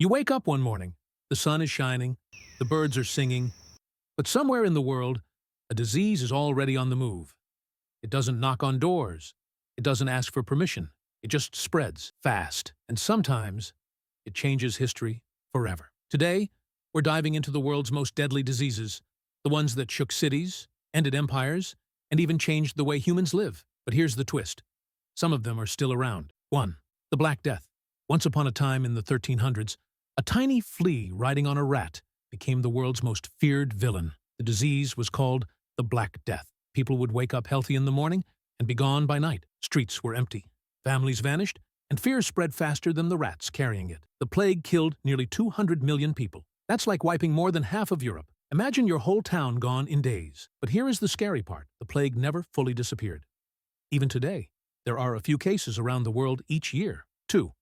You wake up one morning, the sun is shining, the birds are singing, but somewhere in the world, a disease is already on the move. It doesn't knock on doors. It doesn't ask for permission. It just spreads fast, and sometimes it changes history forever. Today, we're diving into the world's most deadly diseases, the ones that shook cities, ended empires, and even changed the way humans live. But here's the twist. Some of them are still around. 1. The Black Death. Once upon a time in the 1300s, a tiny flea riding on a rat became the world's most feared villain. The disease was called the Black Death. People would wake up healthy in the morning and be gone by night. Streets were empty. Families vanished, and fear spread faster than the rats carrying it. The plague killed nearly 200 million people. That's like wiping more than half of Europe. Imagine your whole town gone in days. But here is the scary part. The plague never fully disappeared. Even today, there are a few cases around the world each year. 2.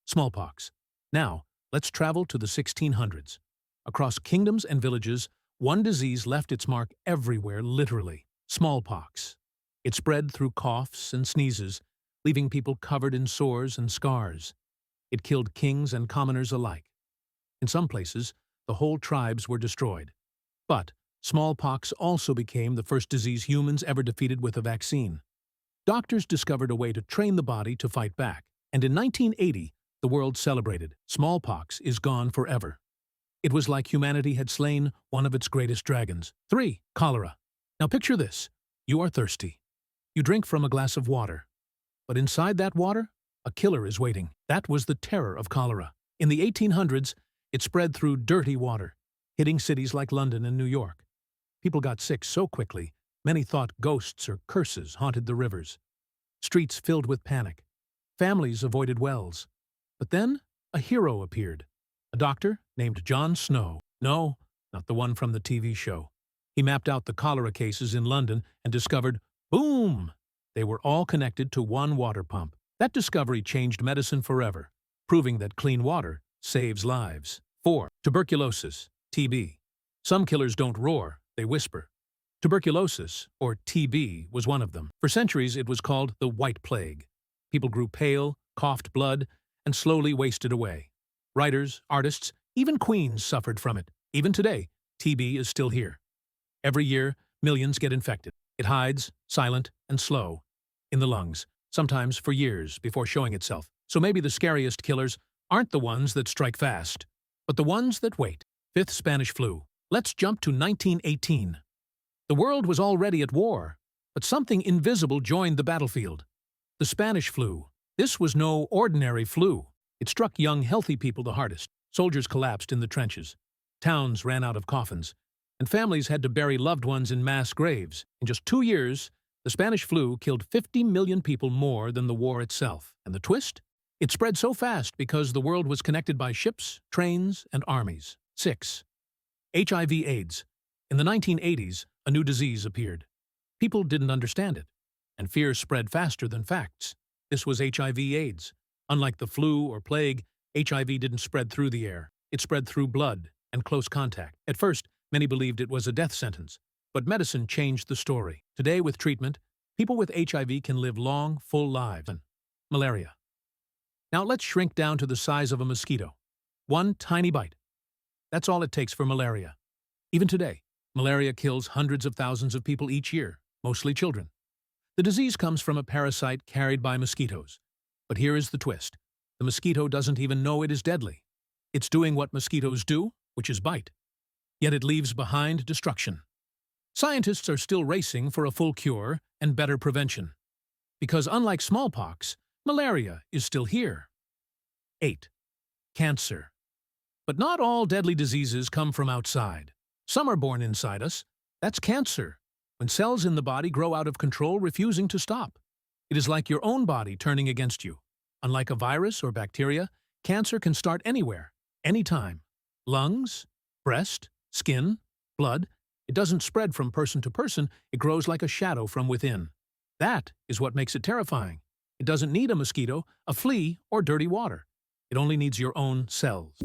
Smallpox. Now, let's travel to the 1600s. Across kingdoms and villages, one disease left its mark everywhere, literally. Smallpox. It spread through coughs and sneezes, leaving people covered in sores and scars. It killed kings and commoners alike. In some places, the whole tribes were destroyed. But smallpox also became the first disease humans ever defeated with a vaccine. Doctors discovered a way to train the body to fight back, and in 1980, the world celebrated. Smallpox is gone forever. It was like humanity had slain one of its greatest dragons. 3. Cholera. Now picture this. You are thirsty. You drink from a glass of water. But inside that water, a killer is waiting. That was the terror of cholera. In the 1800s, it spread through dirty water, hitting cities like London and New York. People got sick so quickly, many thought ghosts or curses haunted the rivers. Streets filled with panic. Families avoided wells. But then, a hero appeared. A doctor named John Snow. No, not the one from the TV show. He mapped out the cholera cases in London and discovered, boom! They were all connected to one water pump. That discovery changed medicine forever, proving that clean water saves lives. 4. Tuberculosis, TB. Some killers don't roar, they whisper. Tuberculosis, or TB, was one of them. For centuries, it was called the White Plague. People grew pale, coughed blood, and slowly wasted away. Writers, artists, even queens suffered from it. Even today, TB is still here. Every year, millions get infected. It hides, silent and slow, in the lungs, sometimes for years before showing itself. So maybe the scariest killers aren't the ones that strike fast, but the ones that wait. 5th Spanish flu. Let's jump to 1918. The world was already at war, but something invisible joined the battlefield. The Spanish flu. This was no ordinary flu. It struck young, healthy people the hardest. Soldiers collapsed in the trenches. Towns ran out of coffins, and families had to bury loved ones in mass graves. In just 2 years, the Spanish flu killed 50 million people more than the war itself. And the twist? It spread so fast because the world was connected by ships, trains, and armies. 6. HIV/AIDS. In the 1980s, a new disease appeared. People didn't understand it, and fear spread faster than facts. This was HIV/AIDS. Unlike the flu or plague, HIV didn't spread through the air. It spread through blood and close contact. At first, many believed it was a death sentence, but medicine changed the story. Today, with treatment, people with HIV can live long, full lives. Malaria. Now let's shrink down to the size of a mosquito. One tiny bite. That's all it takes for malaria. Even today, malaria kills hundreds of thousands of people each year, mostly children. The disease comes from a parasite carried by mosquitoes. But here is the twist. The mosquito doesn't even know it is deadly. It's doing what mosquitoes do, which is bite. Yet it leaves behind destruction. Scientists are still racing for a full cure and better prevention. Because unlike smallpox, malaria is still here. 8. Cancer. But not all deadly diseases come from outside. Some are born inside us. That's cancer, when cells in the body grow out of control, refusing to stop. It is like your own body turning against you. Unlike a virus or bacteria, cancer can start anywhere, anytime. Lungs, breast, skin, blood. It doesn't spread from person to person. It grows like a shadow from within. That is what makes it terrifying. It doesn't need a mosquito, a flea, or dirty water. It only needs your own cells.